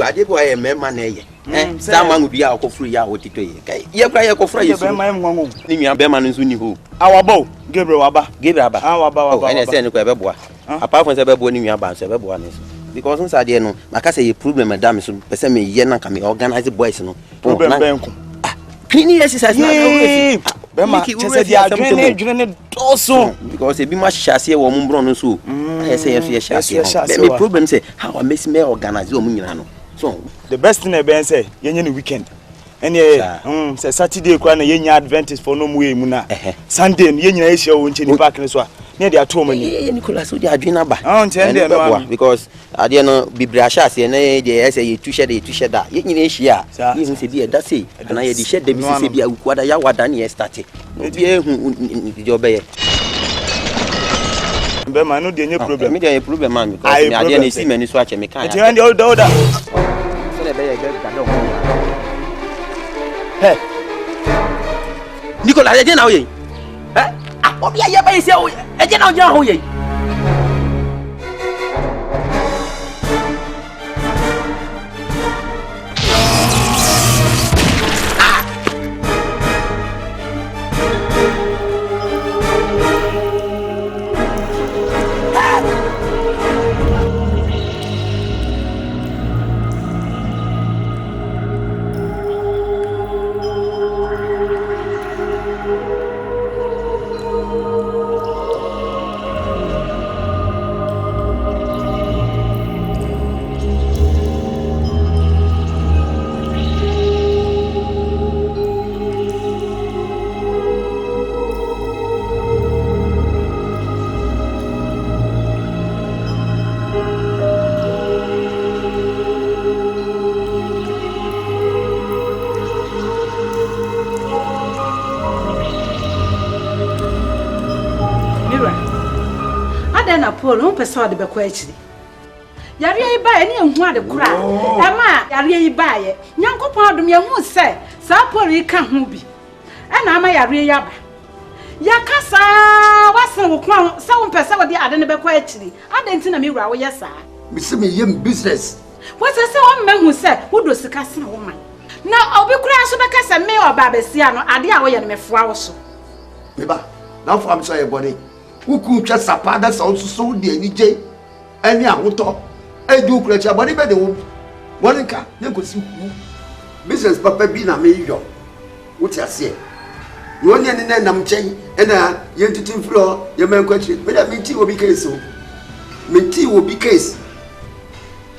ade boy e me man e that man would be our free ya what it ye ye cry ye kofra ye be man nwanwo ni nua be man nso ni ho awabo Gabriel waba waba ene se ne ko be boa apart from se be boa ni nua ba se be boa ne because since ade no maka say ye problem madam so pese me ye na ka me organize boys no problem ben ko cleaning exercise na be ma chese dia adwene doso because e bi ma hihase e wo mo mbro no so I say ye hihase me problem say how I miss me organize o mo nyina no so the best thing e ben say ye nye weekend ene say Saturday kwa na ye nya advantage for no mu na Sunday ye nyina ye hia wo nche ni park ne so a ne de ato mani Nicholas so de adwena ba ntende no because ade no bibra hihase ne de say ye tu share da ye nyina hia ye hu se bi e da say na ye di share da bi se bi akuada ya wada ne ye start no bi e hu di obeye be ma no de nye problem me de problem man because me ade na si mani so ache me kan ya enti oda so le be ye ga do hey Nicolas e je na o ye obi aye ba ise o e je na o je ho ye na Paul no pese ode bekọ akiri yare yi baaye ne ehu ade kura e ma yare yi baaye nyankopon adom ye hu se sa Paul yi ka hu bi e na ama yare yi aba yakasa wasen wo kwa se wo pese ode ade ne bekọ akiri ade nti na me wura wo yesa me se me yem business what se wo me hu se wo do sika se wo man na obi kura so beka se me oba besia no ade a wo ye ne mefoa wo so me ba na fo am so ye body wuku twa sapada sa so de anije ani ahoto edu kura cha body be de wo nka ne ko si ku business papa bi na me yo wuti ase yo ne ne nam chen na ye titin floor ye man kwachi me da minti obi case o minti obi case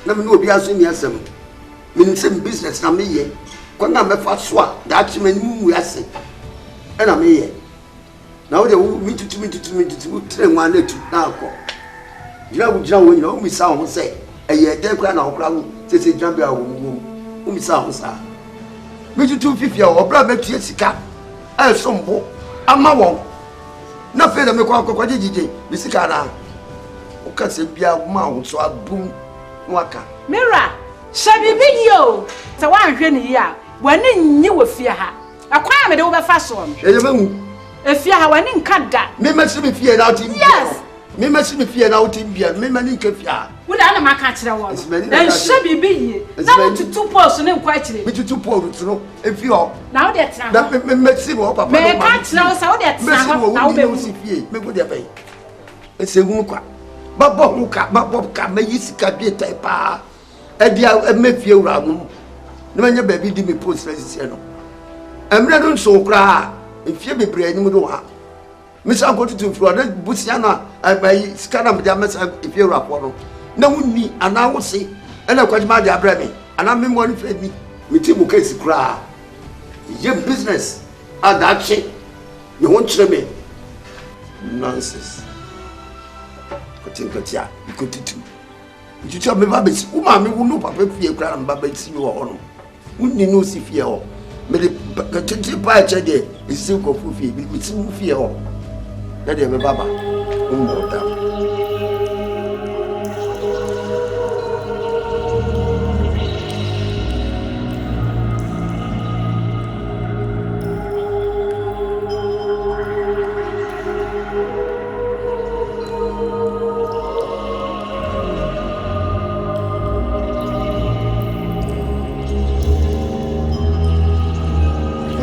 na me no obi aso ni asem me nsem business na me ye ko na me fa so a da chi me mu ase na me ye na wo de mintutu tre nwa na tu na akọ jira wo nyina o mi sa ho se eye de kra na okra wo sese jran bia wo o mi sa ho sa mintutu fifia o bra me tie sika e sombo ama wo na fe na me kwa jijije bi sika na o ka se bia ma wo so abum nwaka mira shabi video ta wa hwe ni ya wani nyi wo fie ha akwa me de wo be fa so no eye mehu efia ha wani nka da me masi me fie na uti yes me masi me fie na uti bia me mani nka fia wo da na maka kire wo na shabi bi yi na wo tutu post ne nkwa kire me tutu post no efi ho na wo de tra na me masi wo papa me ka kire wo sa wo de tra ho na wo be wo si fie me go de be esegu kwa babo hu ka babo ka me yisika bi tai pa e dia me fie wura no ne manya ba bi di me post resisi no emre no so kra efie bebre ani mu do ha misa ko tutu fro na busia na abai skana me dia mesa efie rapo no na wunni ana wo se ena kwajima dia bra me ana me mo ni fe ni me ti mu case kra ye business adachi you won't tell me nonsense ko tinkatia ko tutu tutu me ba be si uma me wunu papa fie kra na ba ba si wo ho no wunni no si fie ho me de tete pa che de isi ko fufi bi ti mu fie ho na de me baba mo da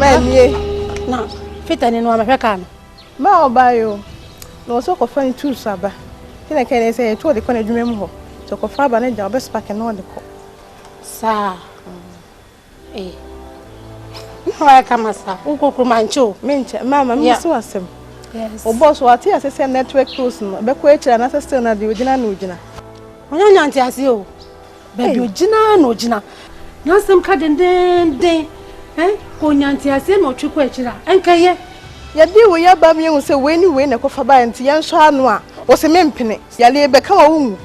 Mamie. Na, fitani no amehweka no. Ma obayo. No so ko fan tu saba. Kina kene say to de kona dwuma mu ho. So ko fa ba na ja obes pack no de ko. Sa. Eh. Wa kama sa. Ukokuru mancho. Menche mama mi so asem. Yes. O boss wa tia say network close no. Be ko ekira na still na de ogina na ogina. Onya nyanti ase o. Baby ogina na ogina. Na sem ka den. Ko nyanti ase na otweko ekira. Enkaye. Ya di wo ya ba mi hu say we ni we na ko fa ba nti yan so anu a. Wo se mempene. Ya le be ka wa wu.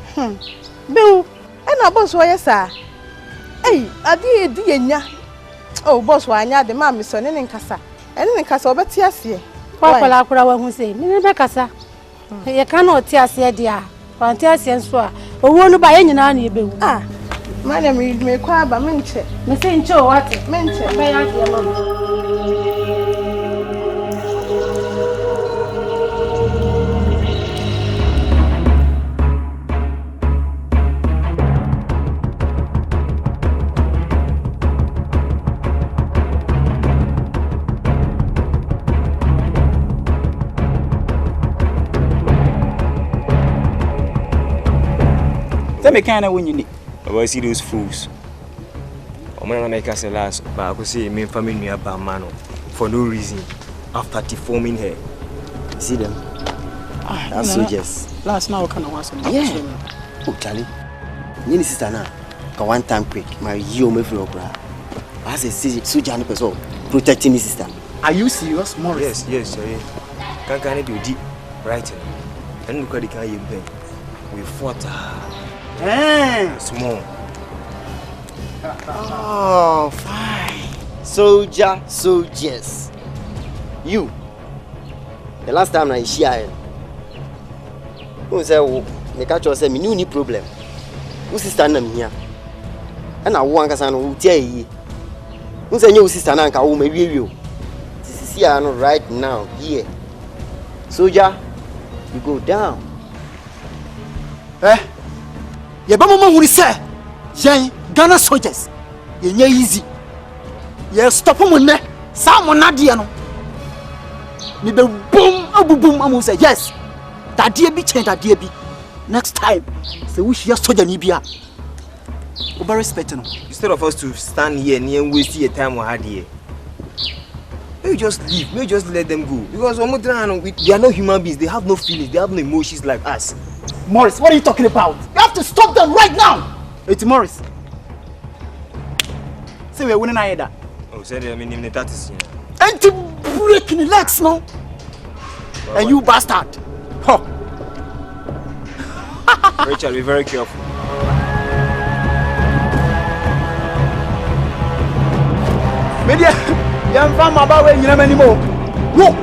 Bewu. E na boss wa yesa. Adi edi yenya. Oh boss wa anya de ma mi so ne nkasa. Ene ne nkasa obeti ase. Kwala akura wa hu say me be kasa. Ye ka na oti ase dia. Wanti ase nso a. Owo no ba ye nyina na ebewu. Mana me kwa ba menche. Me say nche o wate. Menche. Be ya de mama. Tell me kind of when you need. I see those fools. I'm gonna make us a last, but I could see me family near Bamano for no reason after deforming her. You see them? That's soldiers. Last now kind of was some. Yeah. Oh, Charlie. You sister now. Can one time quick. My you me feel okra. I say soldier no person protecting me sister. Are you serious, Morris? Yes, sorry. Can't do deep right. And look at the kind you been. We fought small. Oh, fine. Soldiers. You. The last time I share. Who say me catch you say me no problem. Who sister na me here. And I want kasa no tie yi. Who say you sister na nka wo me wiwi. This is here right now here. Soldier, you go down. Ye ba mama huri say, yen Ghana soldiers. Ye nya easy. Ye stop mo ne. Sa mo na de no. Me be boom abubum amu say yes. That dey be change that dey be. Next time, say we share soldier ni bia. Over respect no. Instead of us to stand here and waste your time on here. Maybe just leave. Maybe just let them go. Because they are not human beings. They have no feelings. They have no emotions like us. Morris, what are you talking about? You have to stop them right now. It's Morris. Say we're winning either. Oh, say I mean that is. And to breaking legs now. Well, and you bastard. Huh. Rachel, be very careful. Media, you're from about where you know anymore. No.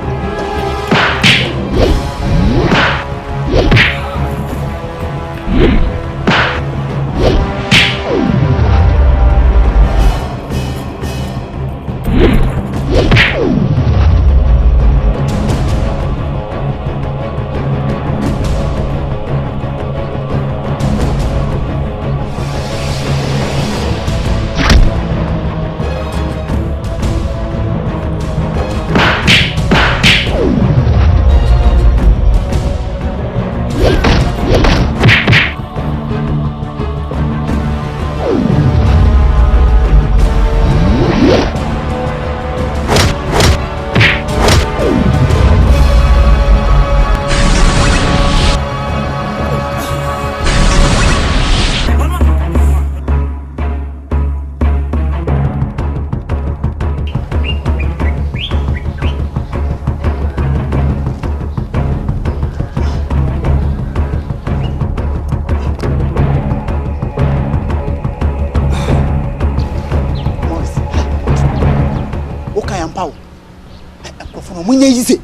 Munya easy.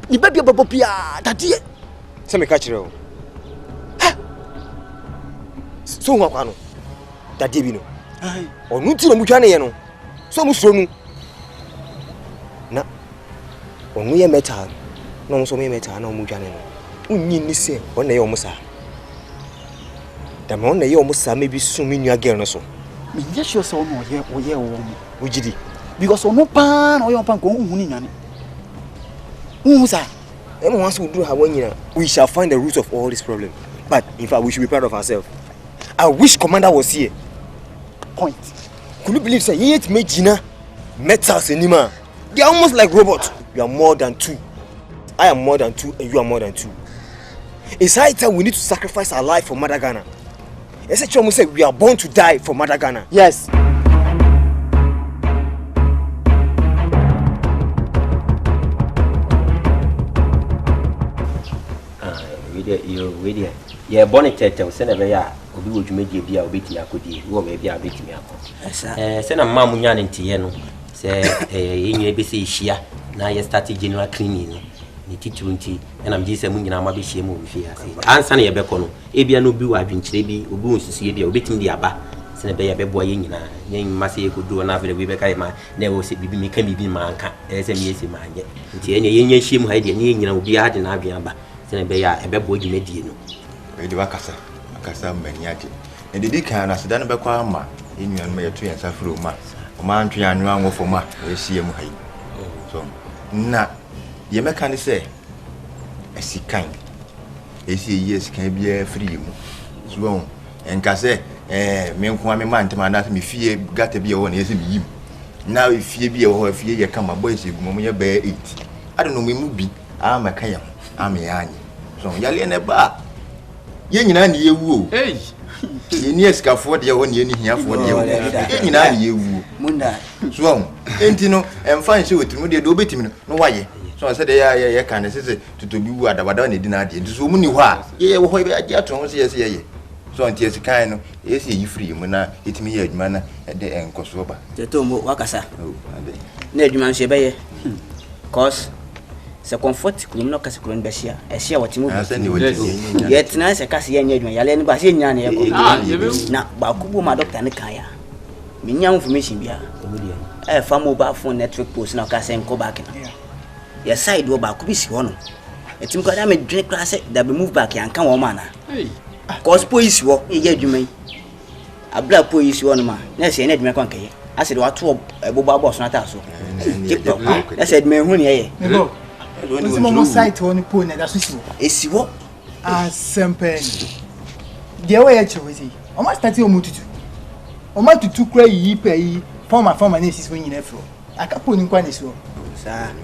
Ni baby babopia dadie. Say me catch you. So nwa kwa no. Dadie bi no. Onu ti no mutwa ne ye no. So mu suro nu. Na. Onu ye metal. No so me metal na mutwa ne no. Unyi ni se, ona ye omusa. Da me ona ye omusa me bi so me nua girl no so. Me nya sure so no ye wo ye wo mu. Ujidi. because no pan or your pan go unhuni. Who sir? And once we do have 1 year, we shall find the root of all this problem. But in fact, we should be proud of ourselves. I wish Commander was here. Point. Could you believe, sir? He ate me, Gina, metals in Nima. They are almost like robots. You are more than 2. I am more than 2, and you are more than 2. It's high time we need to sacrifice our life for Mother Ghana. As a Chomo said, we are born to die for Mother Ghana. Yes. Yeah, bonnet tete, send a bear, or be what you make be a bit me, I could be, or maybe a bit me. Send a mamma in Tieno, say, in your busy shia, now you started general cleaning. Niti and I'm just a moon and I'm shame of fear. Answer your beacon, Abia no blue, I've been chilly, Ubun, Cecilia, or beating the Abba, send a bear boy in a name Massey could do another way back. I never said, be can be my as a yes in my yet. Until any shame idea, you know, be hard in Abiamba, send a bear, a boy in Medino. Ready Wakasa, Akasa Maniati. And the deacon as done by Quama, in your mayor tree and Safruma, Mantry and Rango for Ma, we see him. So, na. The American say, I see kind. They say, yes, can be a free. So, and can say, me man to my me fear got to be a one, yes, me. Now, if you be a fear, you come a boy, you moment bear it. I don't know, me movie. I'm a Kayam, I'm a Yanni. So, Yali and a bar. Yen and you woo. Hey, you near scaffold your own yen here for the yen and you woo. Munda. So, ain't you know, and find you with me, do bit him. No, why? So I said, yeah, can say to be what I didn't do. So many why, yeah, why I get to yes, so until it's kind, yes, you free, when I hit me a manner at the end, Kosoba. The Tomo Wakasa. Ned man Shebay. Cause the comfort could not as a grand Bessia, as she what you yet nice a Cassian, Yalen Basian, now Bakubu, my doctor, and Kaya. Minya information, yeah. A farm mobile phone network post now, Cassian go back. Your side door back could be one. It's because I'm a drink class that we move back and come on, man. Cause police walk, you may. A black police one man. Let's say, Ned McConkie. I said, what to a boba boss not so. I said, me when ye. No, it's almost sight on the pony. That's is what? Ah, Sempen. The way I chose it. I must start your motive. I want to cry ye pay for my niece when you never. I can't put in quite so.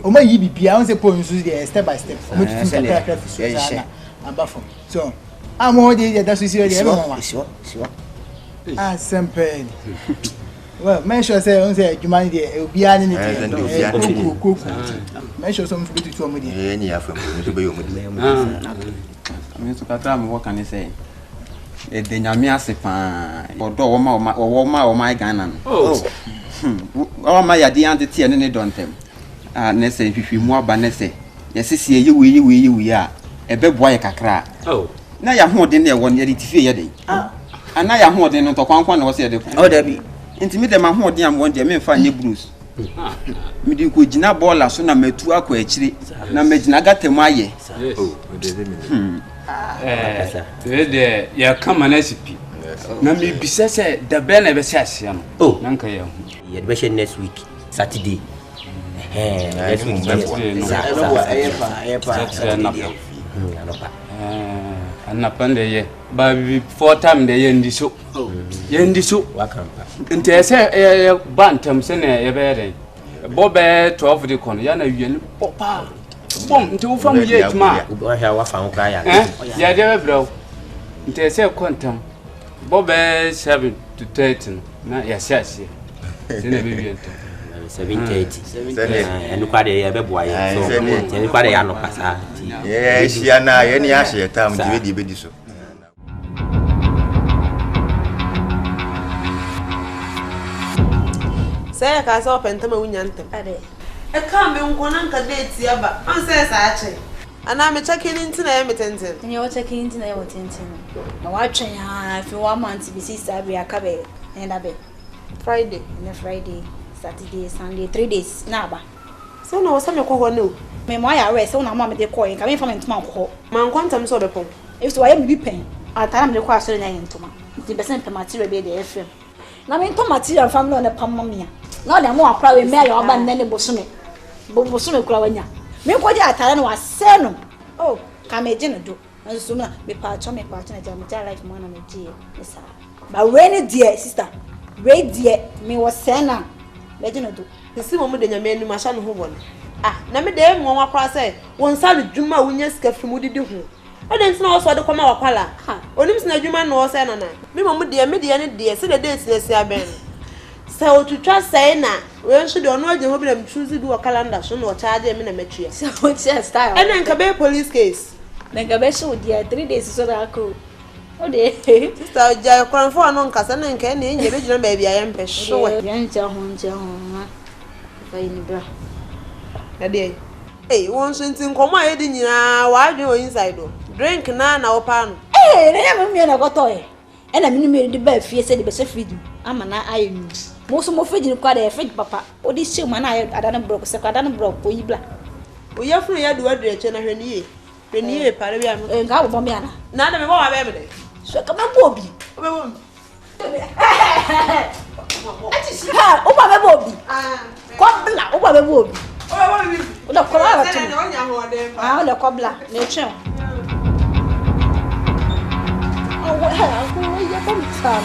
O ma yi bibia on se po nsu dey step by step o mo tutu kakra fi so na abafo so am o dey that so see dey e mo sure ah sempen well make sure say on say adwuma dey obia ni dey koku make sure some fit to o mo dey ni afam so be o mo dey me so katra me work and say e de nyame ase pa odo wo ma Ghana no o ma ya di ante tie ne don tem nese fifi mu aba nese yesisi eyi a ebeboa ye kakra na ya hoden na ye won ye tifi ye den ana ya hoden no to kwankwan na wo se ye de o da bi ntimi de ma hoden am won de me fa nye bruise mi di ko gina bola so na matu akọ akire na magina gatemu aye de ya kama na sipi na mi bisese de be na be se ase no na nka ye ho ye de be she next week Saturday. Next week, and Napande, but 4 times the Yendiso. Yendiso, and they say a bantam send a bedding. Bobby 12 the corner, Yana Yen, Papa. Bomb to from yet, ma. I have found Kaya. Yeah, there, bro. They say quantum. Bobby 7 to 13. Not yes, yes. 7:30. And look at the boy. So, look at the ano pasa. Yes, Yana, any ashes, time to be the so. Say, I can't open to my winyan. I can't be one uncle dates here, but I says actually. And I'm checking into the emittance. And you're checking into the emittance. I'm watching if you want months to be sister, we are coming and a bit. Friday, and Friday. Saturday, Sunday, 3 days. Naba. So no, some you call no. Me my arrest. So now, Mamma, they call you. Coming from into my home. Man, quantum so the pump. If so, I am be paying. At time the question into my. The percent material be the FM. Now, me to material family on the Pamamia. No dem mo akra we me ayo ba nne ne bosome. Bosome kura wanya. Me ko ja atare no wase no. Oh, ka me je no do. Nso na me pa cho na ja me life mo na me je. Esa. Ba we ne dear sister. We dear me was sena. Me je no do. Nsi mo de nyame anu ma sha no ho bo no. Ah, na me de mo akra say, won sa dwuma wonya sika fi mu didi ho. O de ntina so de koma wakwala. Onim sina dwuma no se na na. Me de ne de se de date na si aben. Say o tutwa say na we nso de ono agye ho bi na me choose bi wa calendar so na o charge me na matria. So what style? And then ka be police case. Nanga be show dia 3 days so da ko. O de sister ja kwanfo anu nkasa na nka na enye be gina ba bia ye mpe so we. Ya ncha ho ma. Fa ni bra. Ade. Eh, won so ntin komo aye di nyina wa adwe o inside o. Drink na opa no. Eh, na ya me na goto e. E na me no di ba fie se di be se fridge. Ama na aye nu. Mo so mo fridge kwa da fridge papa. O di shi ma na aye adana brok se kwa adana brok ko yibla. O ya funu ya duwa dreche na hwani e pare bia no. Eh, nga bo me ana. Na da me ba wa be me de. So ka ma bo bi. O be wo. Ha, o ba be bo bi. Kobla, o ba be bo bi. O be wo bi. O da kola wa tu. Na onya ho de. Ah, o da kobla, na eche. Oh, wa ha, ko ya kom sam.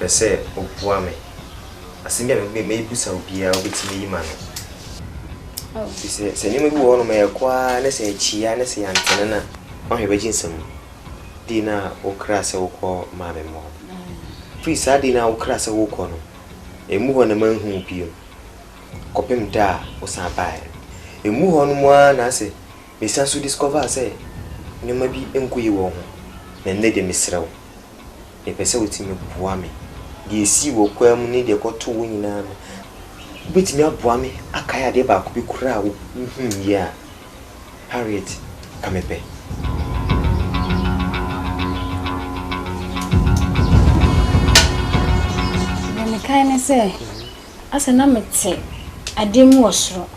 Say obuame asimia me busa obia obetimi yima no oh se ni me bi wo no me kwa na se chia na se yantene na ohwe be jinsam di na okra se wokọ ma me mo free sa di na okra se wokọ no emu ho na manhu bio kopem da o sa bae emu ho no mo na se me sa so discover say ni ma bi enkoyi wo ho na ne de misrew e pese wotimi buame di esi wo kwam ni de koto wo nyina no bitimi aboa me akaya de ba ko bi kura wo ya Harriet kamepe me kaine se asa na mete ademu osro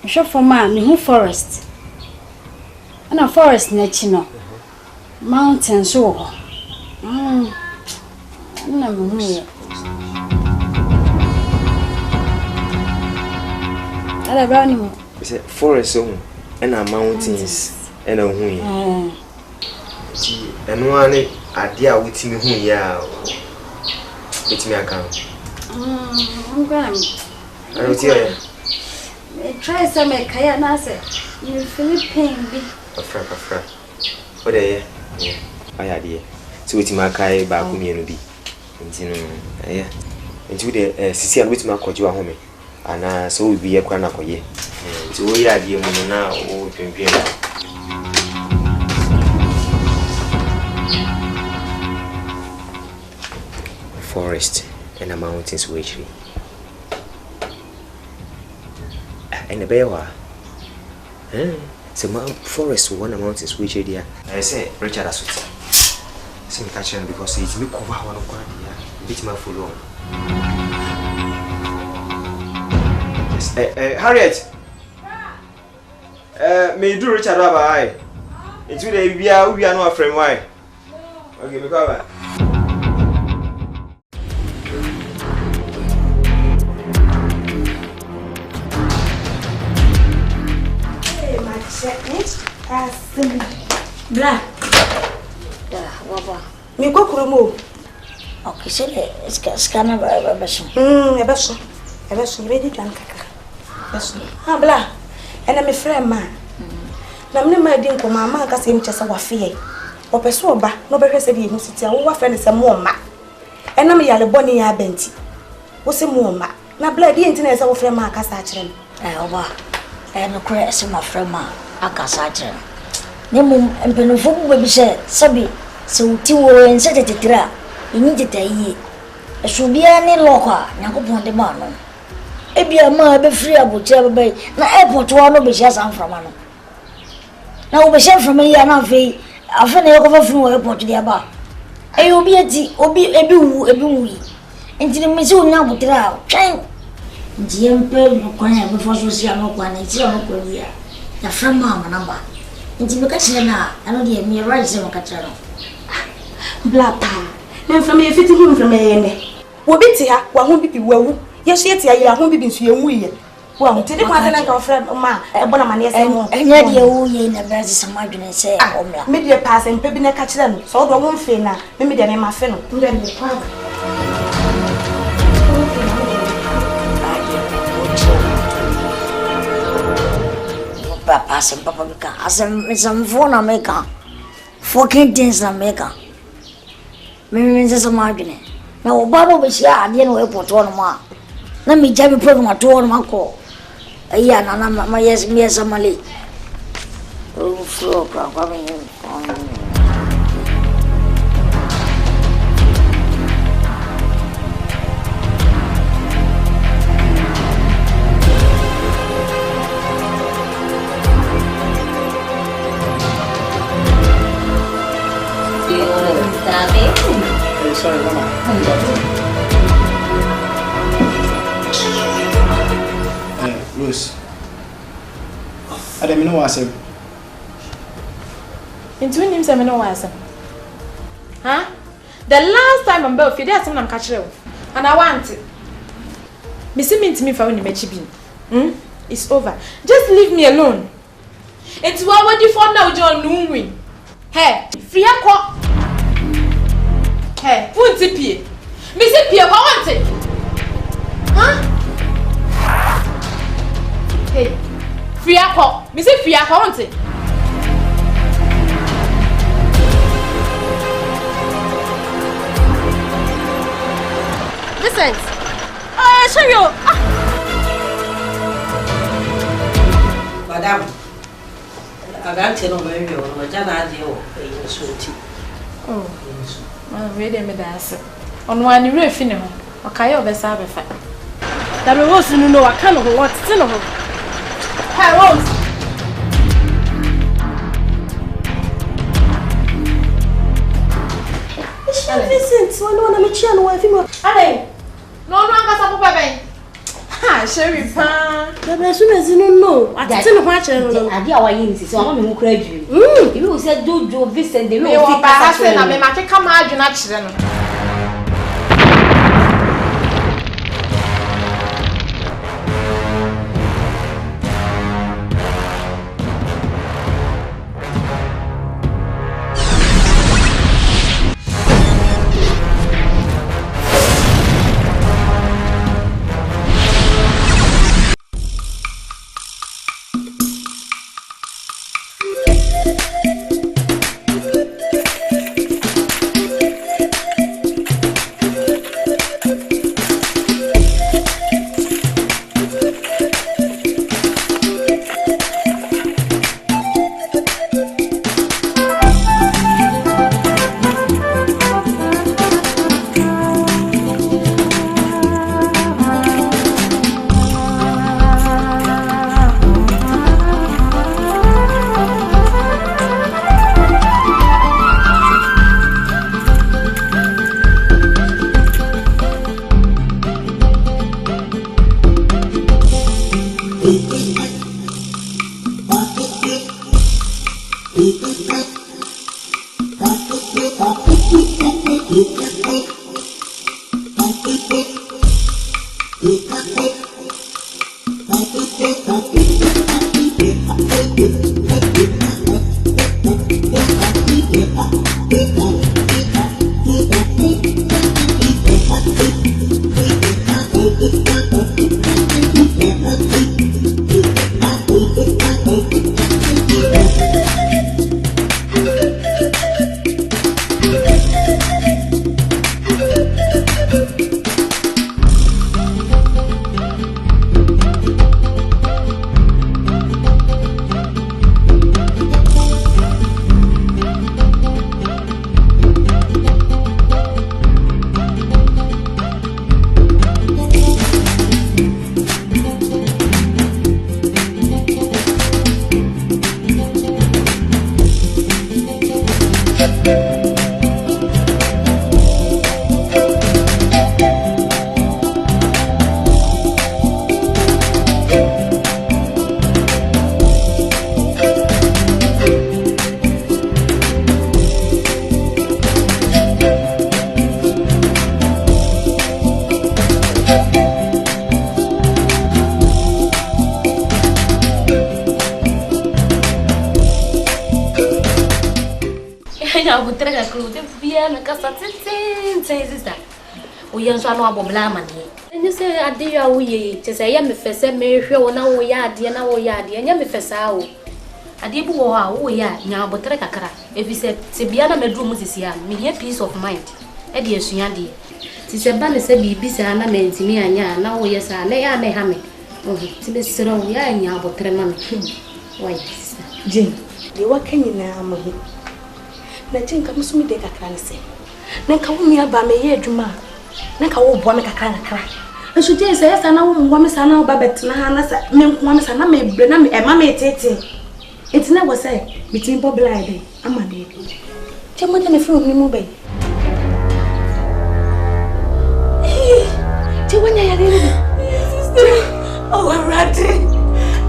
hwefo ma me hu forest ana forest na chi no mountains wo na muhimu ala bani mo se forest and mountains and hu ti enu ane ade a wutimi hu ya bitimi aka ngam ano ti ya me try some kaya na se in Philippines bi afra o de ye aya de so wutimi aka ba ku mienu bi ntino aya nti de sisi an wutimi akọji wa home ana so bi ye kwa na koye nti wo ya de mu na o twentwen forest and the mountains which we and the bear so forest one mountains which idea I say Richard Asuti so me catch because it's me cover one of bit my follow Harriet me do Richard Rabbi into the we are no friend why okay me cover Bra. Da, baba. Me go kuromo. Okay, say scanner baso. Ebeso. Ready to ankaka. Ebeso. Ha bla. Ena me friend ma. Na me ma di nkoma ma aka se mche se wafie. Opeso oba, no behwe se di ehu siti a wo wa friend se mo ma. Ena me yale boni ya benti. Wo se mo ma. Na bla di enti na se wo friend ma aka sa kire no. Oba. No kure se ma friend ma aka sa kire. Ne mum empenofo bu bi se sabi se uti wo ense tetira. Ini detayi. Esubia ni lokwa nyakopon de ma no. Ebia ma be free abotia be na airport wa no be share san from no. Na wo be share from here na fe afa na yakofa free wa airport de aba. Obi ati obi ebi wu yi. Enti me se onya abotira twen. Nti empe no kwa na be fo so sia no kwa na ti no kwa wi a. Ya from ma na ba. Nti me ka kire na ano de me right se mo ka kire no. Bla pa. Na from here fiti him from here ne. Wo bi ti ha wa ho bibi wawu. Yes yet ya ya ho bibi nso ye wu ye. Wa ho ti de kwa na ka friend ma e bona ma ne se mo. Enya de wu ye na be se samadwene se omla. Me de pass empe bi na ka kire no. So do wo mfe na me de me ma fe no. Me de me kwa. Papa sem papa bika asem phone America. Fucking things America. Me se samadwene. Na oba no be share ade no airport no ma. Na mi jabi program to no mako. Aya na ma yes me samale. Oh flow kwa me. Sorry, Mama. Louis. I don't know what I said. Into him, say me no answer. Huh? The last time I'm back, there's someone I'm catching, and I want it. Missy mean to me for when you met you. It's over. Just leave me alone. It's what you found out, John Noon. Hey, free a cop. Hey, who's it? Missy Pia, I want it. Huh? Hey, free a cop. Missy Pia, I want it. Listen. Show you. Madam, I got to know where you are. Jana deal. Oh, wait a minute. On one you refine him. Okay, over Sabbath. That was no, I can't know what's in him. Hey, Rose. Listen, so I know I'm a child wife. Allez, no, I'm going to ha, Sherry Pan. As soon as you know, I didn't watch it. I did our unity, so I'm going to credit you. You said, do visit the room. You are passing, I may come out, you're not children. So no abomla mani enye se ade ya wo ye te se ya me fese me hwe wo na wo ya ade na wo ya ade enye me fese wo ade bu wo ha wo ya nya abotre kakra efi se bia na medru mu sisi ya me here peace of mind e de esua de ti se ba ne se bibi sa na me ntimi anya na wo ye sa na ya na ha me ti be sero wo ya nya abotre ma me why Jane de wa kanyi na amahu na Jane ka musumi de kakra ne se na ka wo mi aba me ye adwuma na ka wo bo me kakra kakra nso je se yesa na wo ngwa me sa na wo ba betena ha na sa me nkwa me sa na me bre na me e ma me tete etina wo say bitin bo blide ama de je mo de me fi ni mu be je wanya ya de sister oh rati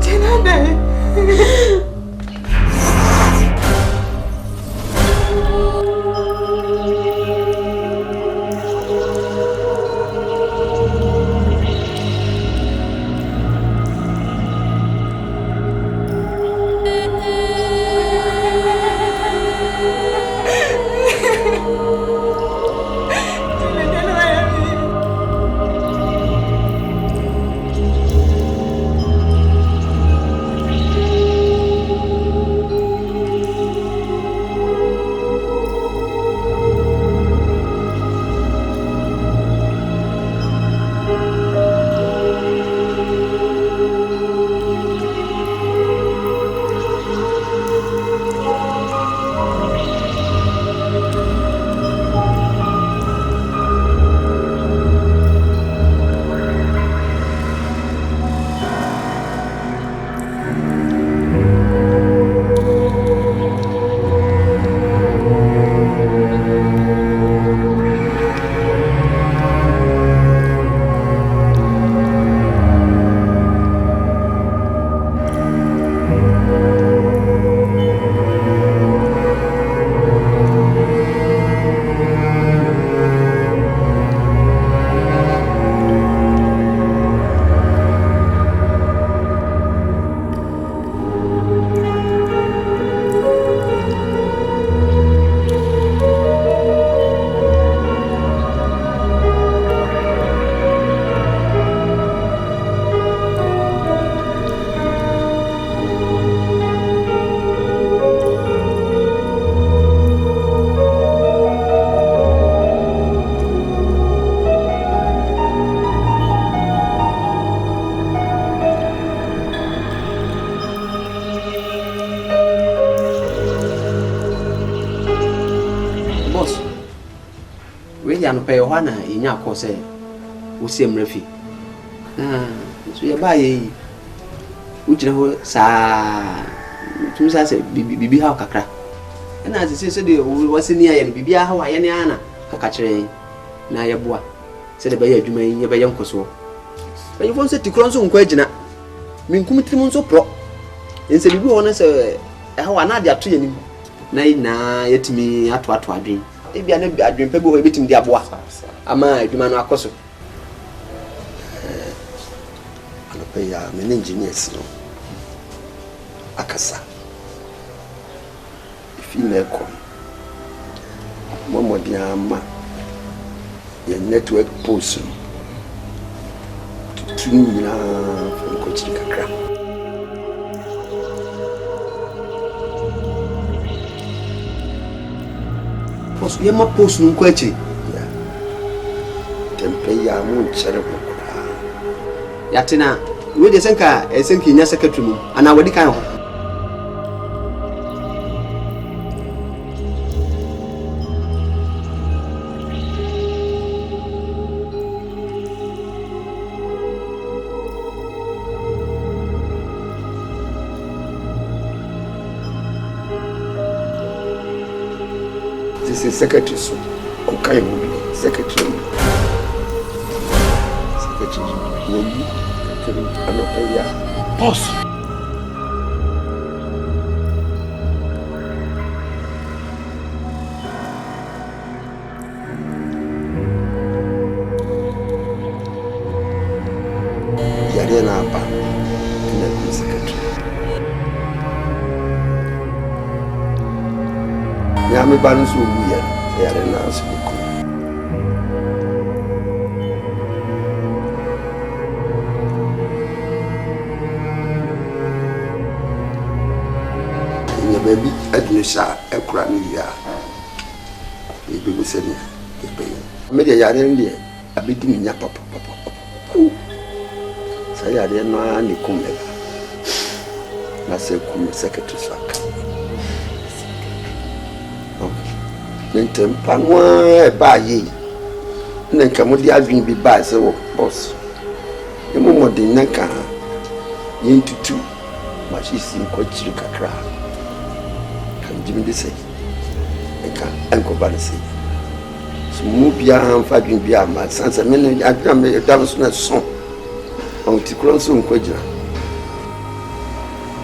tena de ya no pay ho na inya akọ se wo se mrafi so ye ba ye wo gina ho sa tumi sa se bibi ha kakra na se de wo se ni ya ne bibi ha wa ye ne ana kaka kire na ye boa se de ba ye adwuma ye ba ye nkoso ba ye fon se tikron so nko agina minkum tirim nso pro ense bibi ho na se ha wa na de ato ye nim na yetimi ato adwen ebia na adwen pebo ho betim de aboa ama adwuma no akoso anope ya me engineers no akasa ifi na ko momo dia ma ye network post tunyina ko chiri kakra post ye ma post nun ko achi ya tempe ya mu chere ko ya tena we de senka esenki nya secretary mu ana wadi kan ho This is secretary so. Okay, secretary. Secretary. Boss. Yare na apa. Ina kuma secretary. Nyame ba nso wu yare na asiko. Baby, Admisha, a crania. Baby was in here. Media Yarendia, a bit in your papa. Say, I didn't know any come ever. I said, come secretary sack. Mentem Panwa by ye. Then come with the advin be by so, boss. You more than Nanka. Into two. But she's in quite chilka. Jimmy de say, Uncle Banner say. So move ya fighting beer, my sons, and men, I drum a damn song on Ticronson Quaja.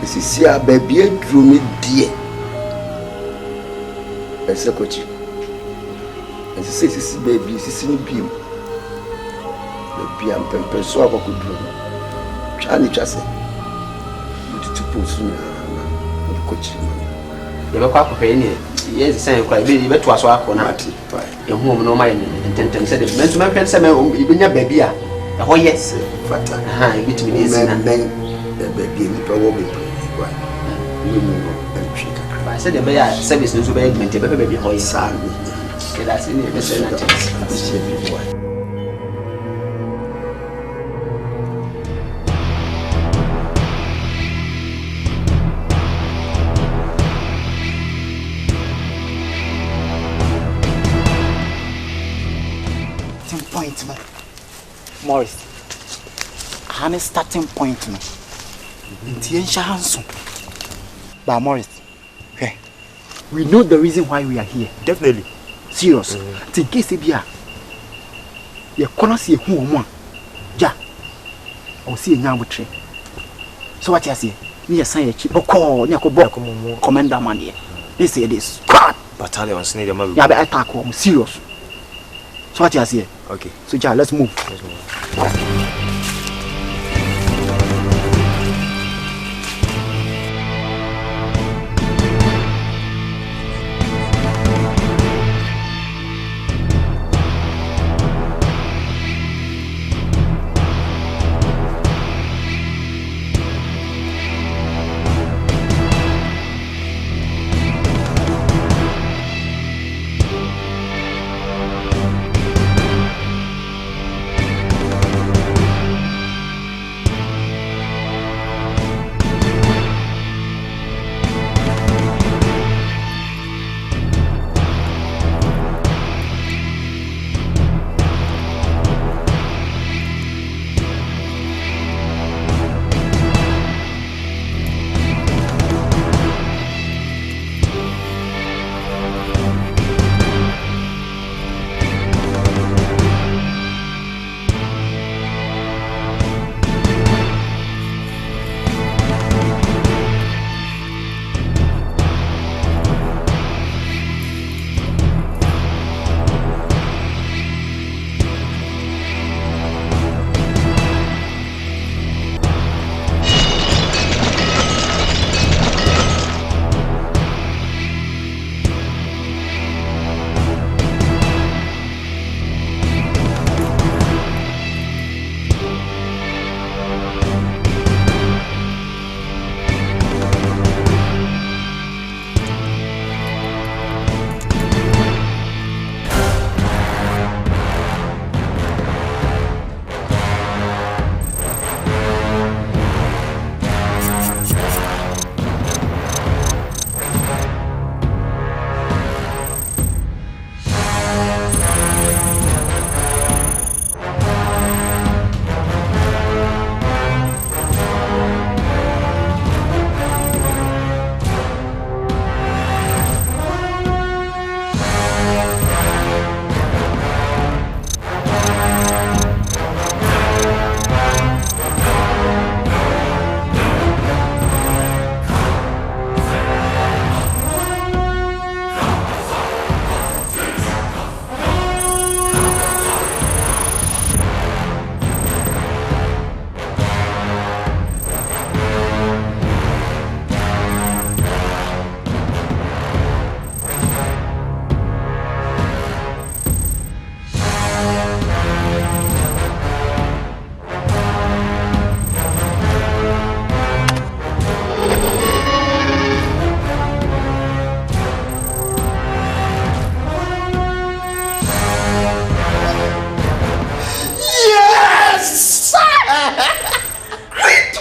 This is here, baby, drew me dear. A secretary. And she says, this baby is in beam. The beer and pemper so I could do. Charlie Chassey. You to push me, coaching. You have a quack of any, yes, the same quite really, but was our conati. Your home no mind, and said, meant to my friend, even your baby. Oh, yes, Fata, between his and men, the baby, probably. I said, the mayor service news of aid, meant a baby, hoy, son. That's in the point, man. Morris. Honey starting point, man. But Morris, okay. We know the reason why we are here. Definitely. Serious. In case they be you cannot see who one. Ja. Or see a young tree. So what you say? Me assign a chip or call Nyako Commander Money. They say this. Battalion snake, my yeah, but attack home. Serious. So what you say? Okay. So ja, let's move.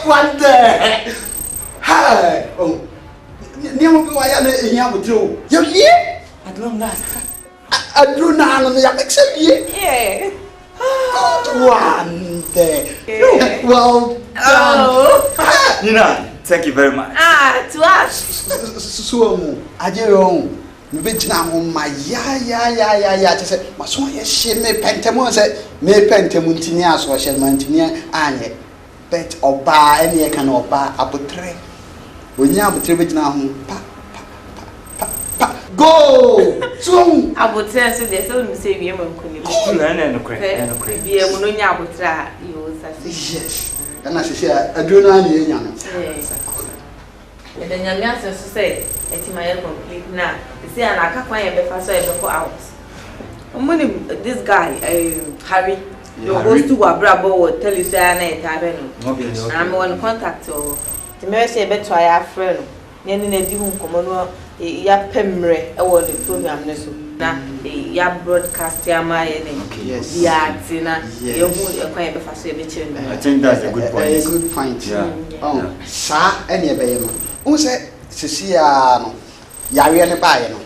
One day. Hi. Oh. Never be why I'm here with you. You're here? At long last. I do not know. I'm excited. Yeah. Good one day. Well done. Nina, thank you very much. To us. So, I do. Mbejina ho ma ya te se maso ye hye me pentemo se me pentemo ntini aso hye ma ntini anye bet oba ene ye kana oba abotre onya abotre bejina ho pa go so abotre so de so no se wie ma nkoni no kre bi e mu no nya abotre a yo sase yes kana hye aduro na ye nya no and then your answer to say, it's my complete now. You see, and I can't find a better so for hours. This guy, Harry, your host to a bravo will tell you, say, I'm on contact or the mercy a better I have friend. Then in a different common, ya pemre, or the program, now, ya broadcast your mind. Yes, yeah, you won't acquire better so I think that's a good point. A good point. Yeah. Oh, sir, any baby. Who said, Cecilia, Yarian buy no?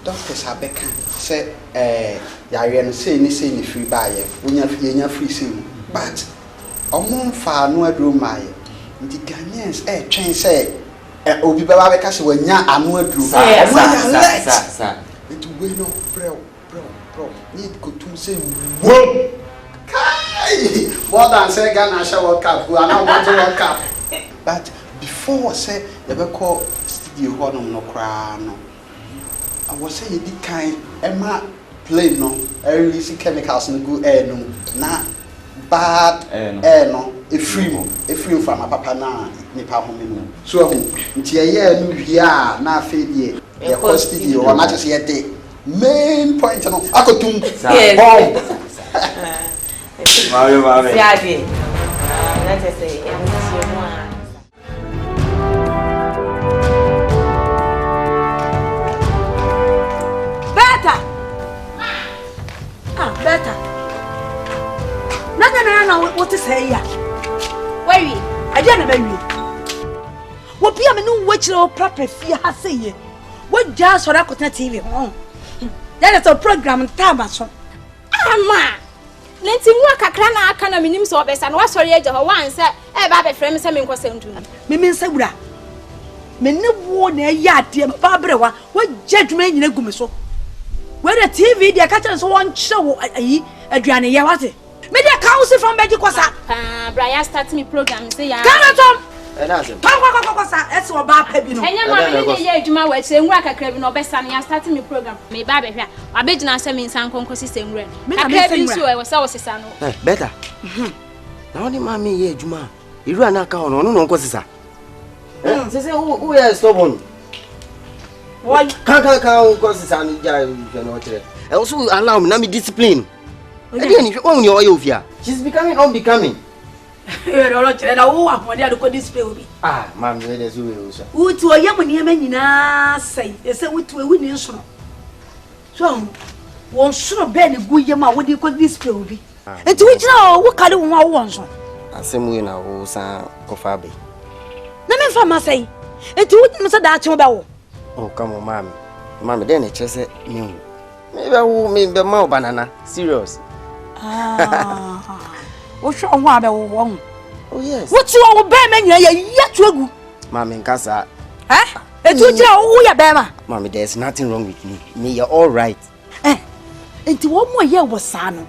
Doctors have become say, Yarian say, ni free buyer, when you're free soon. But, among far no room, my the Ghanaians, train say, Obi Baba Cassie when ya are no drew. Sir, it will no bro, need go to say, whoa, Kai, more than say Ghana shall work up, who are not want to work up. But, before say you be call studio honom no kra no I was say you did kind Emma plane no release chemicals no go air no na bad air no e free from my papa na nipa ho me no so nti ye no hia na afi die ye call studio or na just ye dey main point no akotum bomb Mami yeah dey na just say better. No, what to say ya? Wait, I didn't know. What be a new witch or proper fear has say? What just for that TV? That is a program Tamason. Ma. Let's work a crana can minim so best and what's for you once, Baba friend, some in question to me. Sabra. Me no one a yard, dear Barbara. What judgment in a gumiso? Where the TV, the catchers one show Adriana Yawati. Maybe a council from Betty Cosa. Brian starts me program, say, Tom. That's what Bob had been. And you're my saying, work a craving or best, and you're starting me program. May Babby here. I bet you not send me some consistent rent. I was our sister. Better. Now, the mammy, yeah, Juma. You run a count on no causes. Say, who is stubborn? Why can't causes and you also allow me to be disciplined. Again, if you own your oil here, she's becoming unbecoming. Ah, ma'am, there's you. Who to a young man say, is a wit to a winning so. So, one should have been a good yama what you call this baby. And to which now, what kind of one wants? I say, we now, Kofabi. Never for my say, and to what Mr. Dutch about. Oh, come on, ma'am. Mamma, then it just said, maybe I will make the more banana. Serious. Ah, what's your water? Oh, yes. What's your bear yet to go? Mamma, Casa. Eh? And to tell who you bear. Mamma, there's nothing wrong with me. You're all right. Eh? And to one more year was son.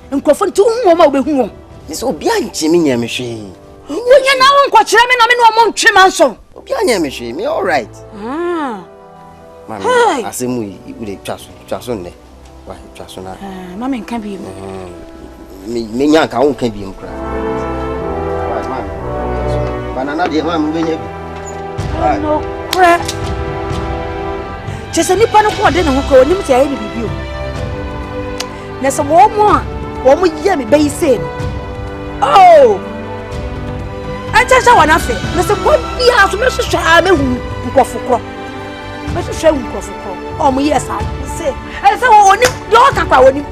And confront 2 more with whom? Miss Obian Jimmy machine. When you're now on Quatraman, I'm on Tremanson. Obian machine, me all right. Ah. Mamma, I say, we would trust on there. Why, trust on that? Mamma can be me, young, I won't be him cry. Banana, dear mamma, when you no crap. Just a nip on a quarter, and we'll go and say any review. There's a warm one yummy bay said. Oh, I just saw an affair. There's a one be out to Mr. Sharman who go for crop. Mr. Sherwin go for crop. Oh, yes, I say. And so on him, don't talk about him.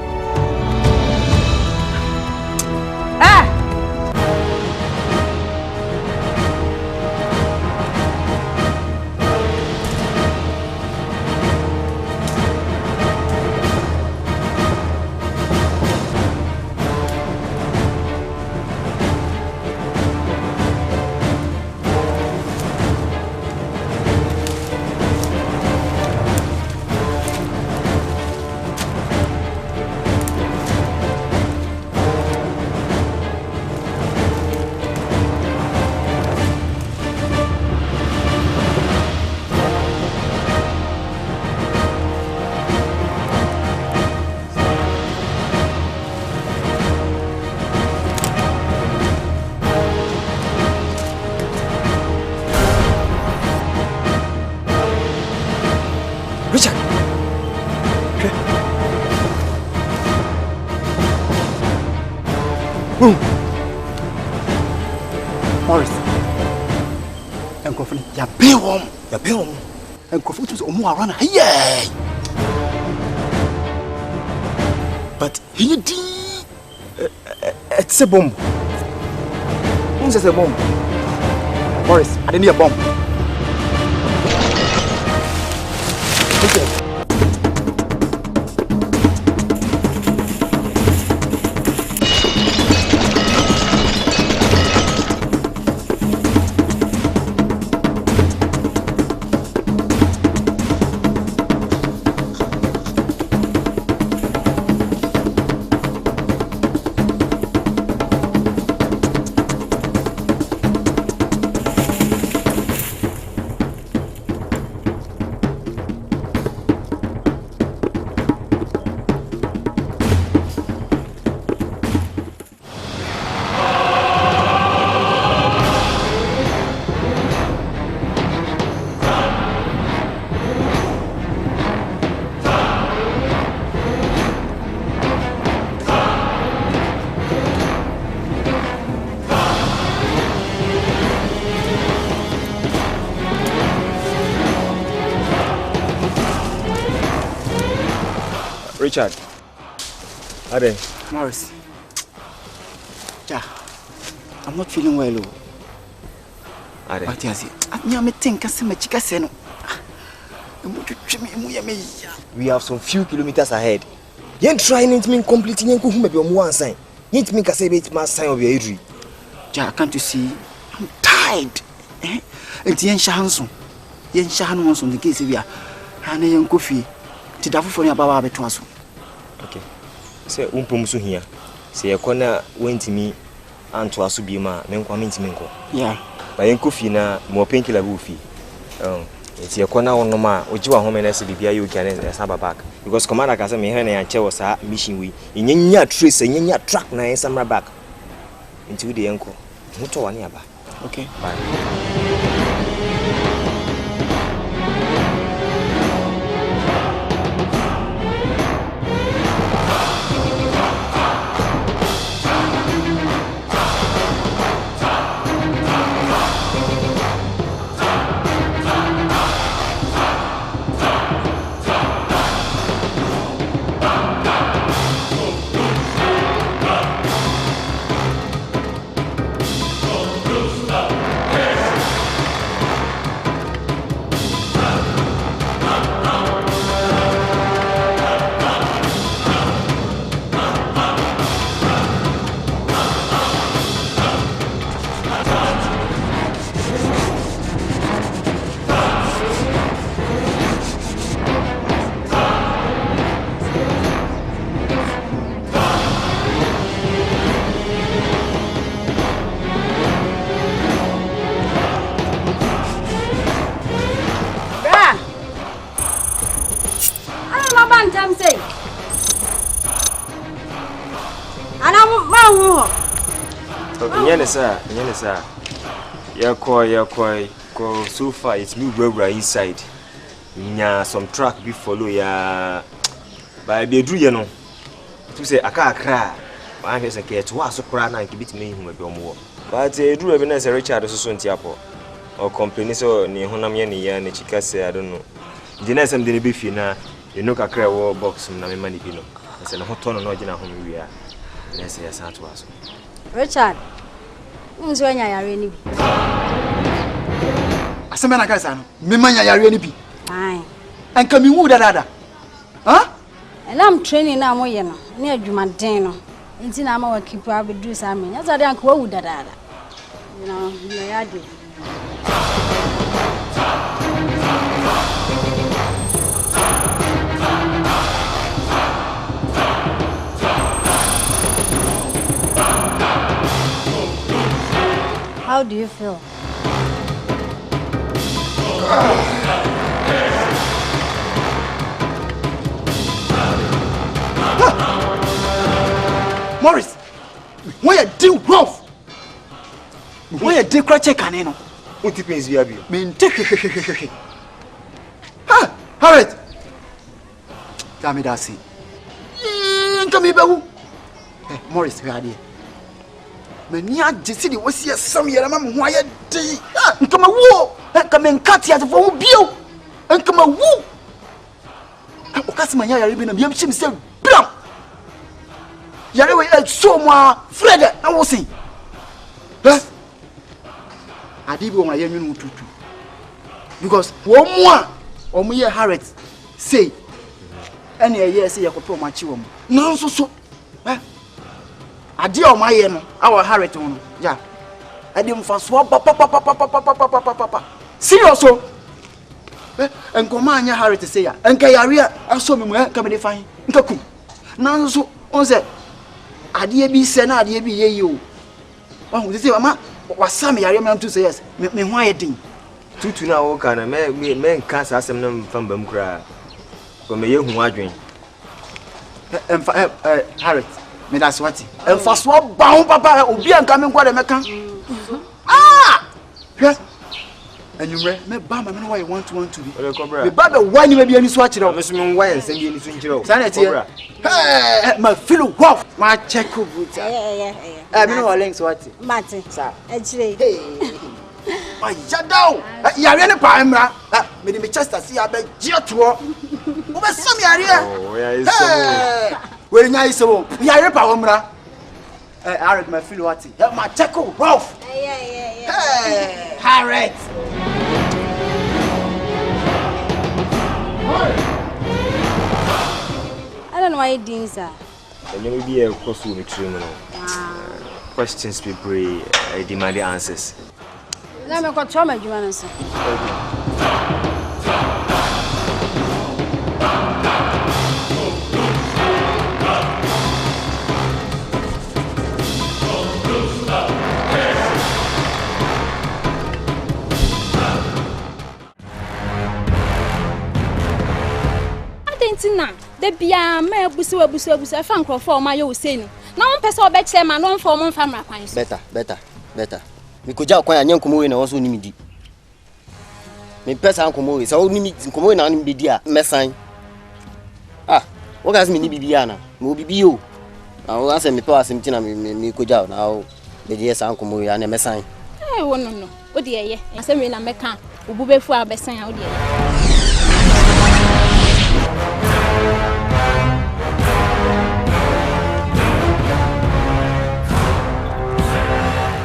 Morris. And confront ya pay home. Ya pay home. And confront us omo around here. But he did it's a bomb. Who's a bomb? Morris, I didn't need a bomb. Okay. Richard. Ade. Morris. Yeah. I'm not feeling well. Ade. What is it? I'm thinking some chicken seno. We have some few kilometers ahead. You ain't trying to mean completing and cook maybe on one sign. You ain't make a say it's my sign of your injury. Ja, can't you see? I'm tired. It's Yen Shahanson. Yen Shahanson, the case we are. And a young coffee. Tidafu for your baba betwaso. Okay. Say umpumusu here. Say a corner went to me and to Asubima, Menko. Yeah. By Enkofi na more painkiller buffy. It's your corner on Noma, which you are home and SBBI you can have back. Because Commander Casame and Che was a mission we in your trees and your track na summer back into the uncle. Muto one yaba. Okay. Bye. Yenesa. Yakoi, so far it's me where inside. Nya some track be follow ya. By be drew you know. To say aka cry. I guess I get to so cry na kibit me hu be omo. But drew evidence Richard so ntiapo. Or complain so ni honam ye ni ya na chika say I don't know. The next time they be fi na you know kakra wo box na me mani bi no. Say na hoto no gina ho wi a. Na say ya sa to aso. Richard. Unzwanya yare ni bi. Asema na kasa no. Me manya yare ni bi. Ai. Anka mi wu dada. Huh? And I'm training na moye no. Na adwumaden no. Nti na ama wa keep up do some. Nya zade anka wu dada. You know, you are do. How do you feel? Morris, why you do rough? Why you do crack canino? What depends you have? Mean take. Ha, Harriet. Damn it, I see. Come here, Morris, where are you? Mania Jessy was here some year, Mamma, why a day? Come a woo, and come and cut you for you, and come a woo. Ocasma, you're even a young ship, so blam. You're away at so much, Fred, I will see. I did want my young to because one more or me a Harriet say, any year say you could put my children. No, so. I dear my our Harriet on. Yeah. I didn't fast swap papa. Serious so. And command your Harriet to say, and Kayaria, I saw me come fine. Nkaku. Now so on said, I dear be sent, I dear be you. Oh, this is Mamma. Was some young to say yes. Me why thing. Tutu na wo kana men can't ask them from Bumcra. From a young wandering. Harriet. Me that's what. And for swap bound papa obi an coming kwa meka. Ah! Yes. And you me ba ma me why you want to be. Me ba be why you be any so akire. Me so me why en send you so nkire. Sanity. Hey, my feel wow. My check boot. Me no links what. Martin. Sir. Actually. My jadao. Ya re ne pa mra. Me de me Chester see ya be gie to. Wo be sam ya re. Oh, yeah, is so. Where you so? We are repa omra. Harriet, my feel what? My checkle, Rolf. Yeah. Harriet. I don't know why you doing, sir. And you will be a costume criminal. Questions be pray, I demand the answers. Let me go to my Joanna, sir. Tina, the bia me busu fan crofo ma yo say no. Na won pese obekye ma no mfa mo mfa mra kwan so. Better. Mi koja kwan anya nkomo we na wo so ni midi. Mi pesa nkomo we sa wo ni nkomo we na ni bidi a mesan. Ah, wo gas mi ni bibia na. Mo bibi o. Na wo ase mi pe asem tina mi koja na wo be je sa nkomo we na mesan. Eh wo no. O de ye. Asem we na meka. Obu befu a besan a o de ye.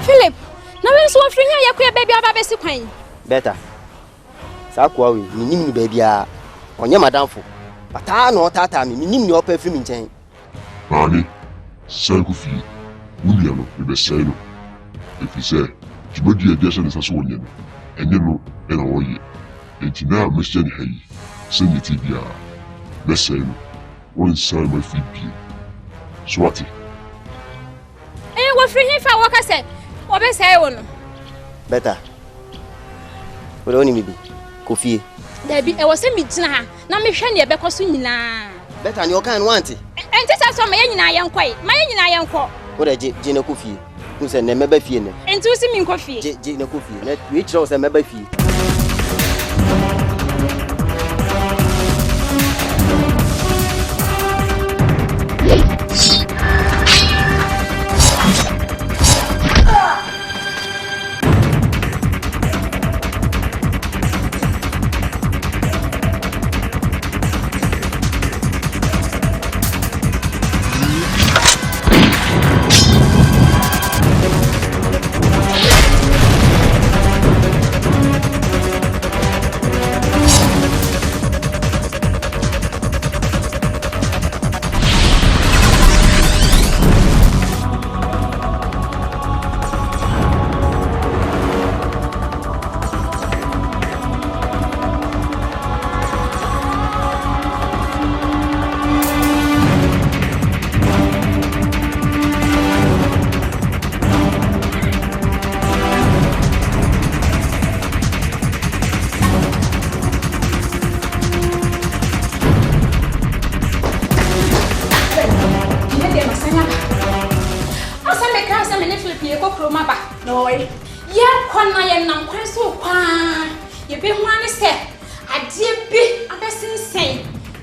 Philip, na we so free here yakwa baby aba besi kwan. Better. Sa kwa we, mi nim ni baby a onye madamfo. Ata na otata mi nim ni opa firi mi nchen. Ani, sai ku fi. Wuli ano, e be sai no. E fi sai, jibodi e desa na saso onye no. Enye no, e na oye. Enti na Mr. Hey, send it bia. Be sai no. One sai my fi bi. Swati. Wo free here fa waka say. Wo be say wo no. Better. Wo oni mi bi. Kofie. Dabi e wo se mi gina ha na me hwe ne e be koso nyina. Better ni o kan want. Enti sa so ma ye nyina ye nkoi. Ma ye nyina ye nko. Wo de je na kofie. Ku se ne meba fie ne. Enti wo se mi nkofie. Je na kofie. Na we kire wo se meba fie.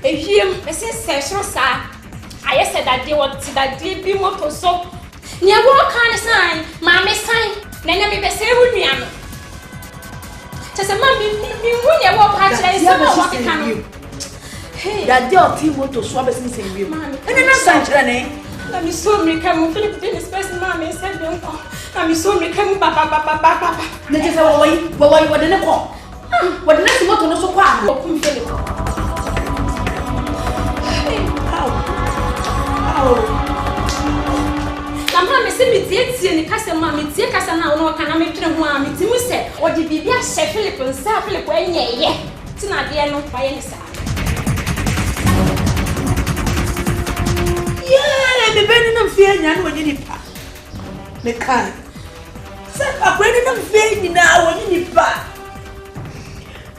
Ehiem, ese session sa. Aye said that they want that they be moto so. Nya wo kan sign, ma me sign. Na na me be say wu nua no. Chese ma mi wu nya wo pa kire so ma wo keka no. Hey, that day of team moto so be say wi. Ene na sign kire ne. Na mi so me come Philip Dennis person ma me say don. Na mi so me come papa. Na chese wo de ne ko. Wo de na si moto no so kwa. Ko kum Philip. Namra me se me tie ni kasa ma me tie kasa na wo kana me twene ho a me timu se o de bibia hye Philip nsa Philip enye ye ti na de no pa ye ni sa yeah me beni na mfie nya no ni pa me kan se akwani na mfie ni na wo ni pa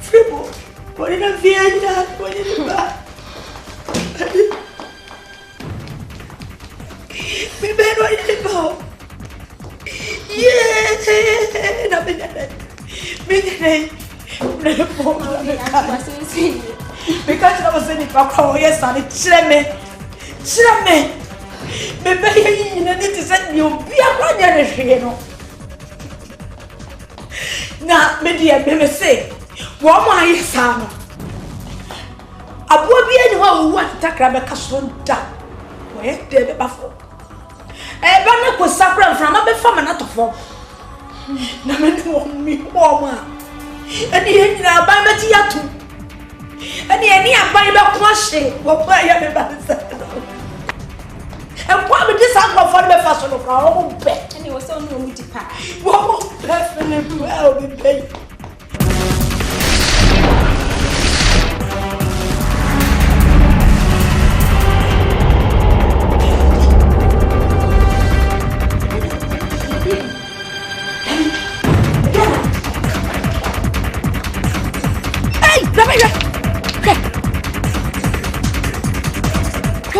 Philip wo ni na mfie nya wo ni pa me beno ni pa yeah na me po because I was in the back of yes and chire me me be yin na need to send you be akwanya ne hwe no na me dia me say wo mo ayi sa no abo bi ani ho wo atakra be kaso nda wo ye de be bafo e ba na ko sakra mfra ma be fama na tofo na me no mi wo ma ani ye nyina ba ma ti yatu ani ani aban be ko hye wo ba ya me ba sa e kwa me dis agro for me fa so no fra wo be ani wo so no mu dipa wo be fene bu e o be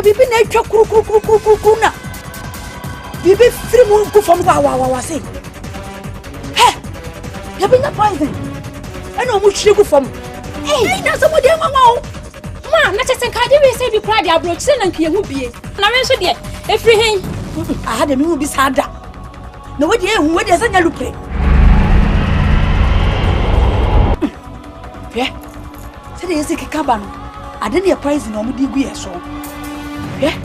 bibi na etwa kuru na bibi firi mu ku fam wa say he ya bi na poison ana mu hwire ku fam hey na so mo de mama ma na chese ka de we say bi kra de abro chise na nkiye hu bie na we so de efiri hen aha de mi hu bi sada na wo de ehu wo de sanya lupre ye se de yesi kikaba no ade ne poison o mu di gu ye so yeah,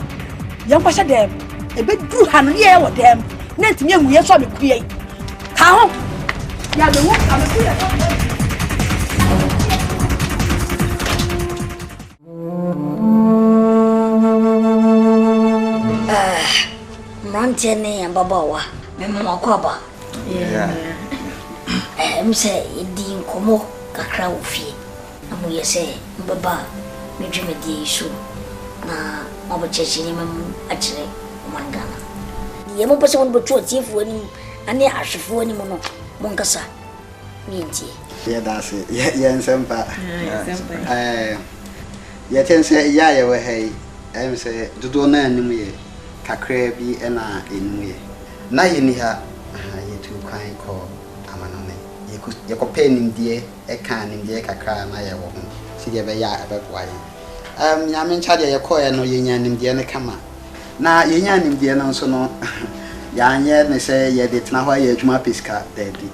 young Pasha dem, a bit drew hand here with them. Net me, we saw me create. How? Yeah, the one I'm a Montane and Babawa, Mamma Quaba. Say, Dean Como, Cacra fee. And we say, Baba, me dream a day soon. Na obachechi ni mamu achire omangana yemo pese won botu otifu ani ane ahwefo ani mo no monkasa mienti ye dase ye nsempa ye tense ya ye we hey em se dodo na anim ye kakra bi na enum ye na ye ni ha ye tu kwan ko amanone ye ko penim die e kan nim die kakra na ye wo ho si ye be ya e be kwa ye nyame nchade ye koye no ye nyanim de ne kama na ye nyanim de no so no ya anye ne se ye de tena ho ye adwuma pesika dedi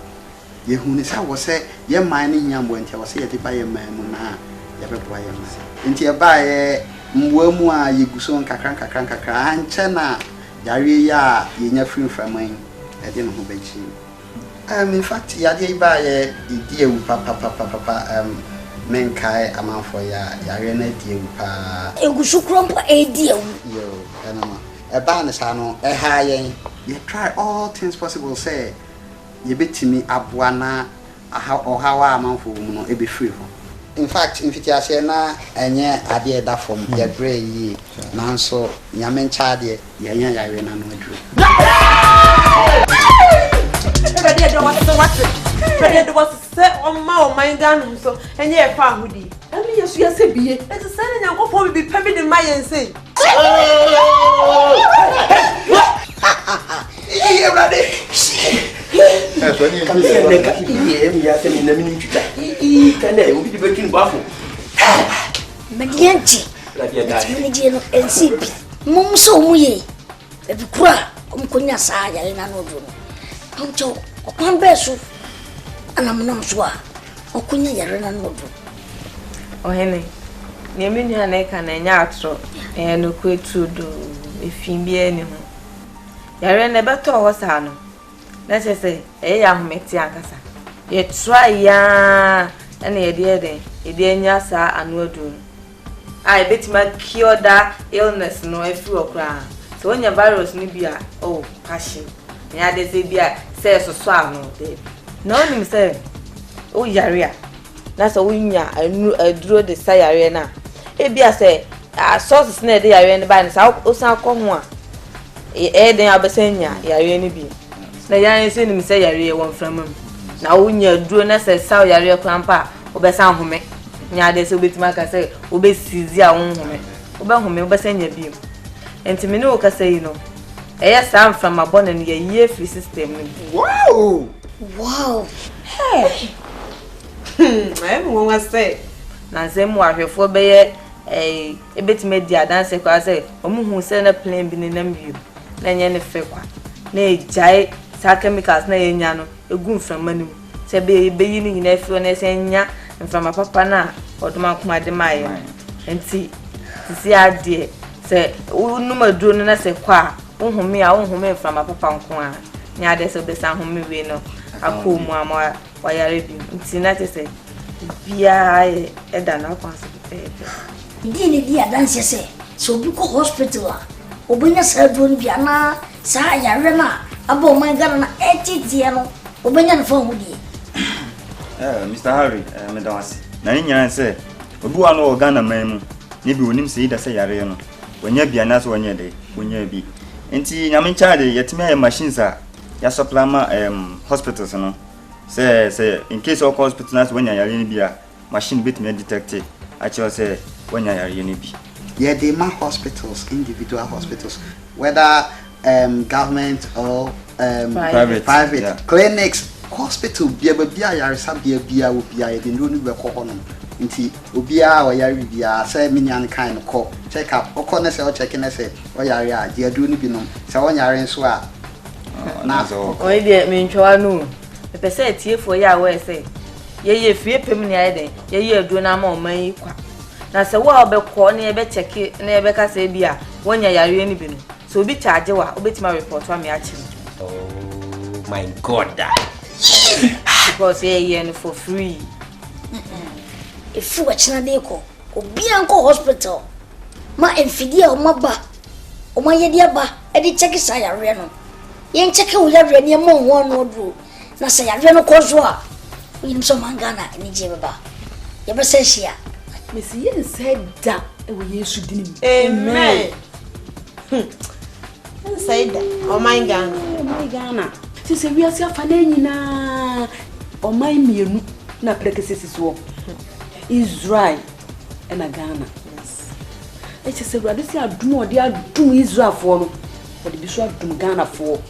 ye hu ne sa wo se ye man ne nyambo ntia wo se ye de ba ye man mu na ye beboa ye ma ntia ba ye mwa mu a ye guso nkakran anche na yare ya ye nya free framan e de no ho bechi in fact ya de ba ye die wu papa menkai amanfo ya yare na die pa egushukrompo edie yo enama e ba ne sa no e ha yen you try all things possible say ye betimi aboa na ohawa amanfo mu no e be free ho in fact in fitiase na enye ade da form ye bre yi nanso nyame ncha de ye nya yare na no adru But it was set on my gun, so and yeah, family. I mean, yes, you say, be it. It's a son and I'll go be permitted my and say. Yeah, ready. That's when you can Manager no NCP. Mum so muye. E bi kura omkonya saa yare na no do no. Awcho okwan beso anamnam so a okunya yare na no do. Ohene. Niemi nua na ka na nya atro. No kwetu do efin bia ni ho. Yare na beto ho saa no. Na se ya hometi akasa. Ye try ya na ye de enya saa anu adu. I bet my cure that illness no if you okra. So when your virus ni bia oh passion. Nya de say bia say so no dey. No nim say oh yare a. Na so winya aduro de say yare na. E bia say sources na de yare ne ba ne sa o san ko ho a. Den abesanya yare ni bi. Na yare say nim say yare won framam. Na winya aduro na say sa yare krampa obesan home. Nya de se obetima ka say obesizi a wonhome obehome obesanya bi enti me ne o ka say no eya sam from abona ne ye free system ni wow hey I won say na say mu ahwefo be ye ebetima di adanse kwa say omuhu say na plan bi ne nam bi na nye ne fe kwa na ejai sa chemicals na yenya no egu mframa ni se be yi ni nyina fi na se nya mframa papa na oduma kuma de mai enti sisi ade se unuma duro na se kwa unhome mframa papa nko a nya de se be san home we no akomu ama wayare bi enti na te se bia eda na kwa se di adanse se so bi ko hospital a obenya sa duro bi ana sa yare na abo man gara na etiti no obenya no fa hudi Mr. Harry, Madam Asi. Na nyanya se obi ano organ na man mu ne bi onim se ida se yare no wonya bia na so wonya de wonya bi enti nyame charge yetime ya machines a ya supply ma hospitals no se in case of hospital na so wonya yare ni bia machine bit me detect actually say wonya yare ni bi yeah they ma hospitals individual hospitals whether government or private yeah. Clinics hospital bia yaresa bia obia ye den ronu be ko hono nti obia o yare bia say menyan kan ko check up o ko na say o check na say o yare a dia duru ni bi no say o yare nso a na so o ide me ntwa no e pese tiefo ya we say ye fie pem ni aye den ye adu na ma o man kwa na say wa be ko na ye be check na ye be ka say bia wonya yare ni bi no so obi charge wa obetima report wa me a chi oh my god because here for free. If you watch na deko, obi anko hospital. Ma enfidia o maba. O ma ye dia ba, e di check sa yare no. Yen check wo yare ne mo won no do. Na sa yare no ko so a. Yin so mangana ni je baba. Ye be se hia. Me si yen said da e wo Yesu dinim. Amen. Say that. Oh my Ghana. Sisi wiase afana nyina omai mienu na prekesisi so Israel na Ghana yes e se wade si adum ode adum Israel fo no ode bi so adum Ghana fo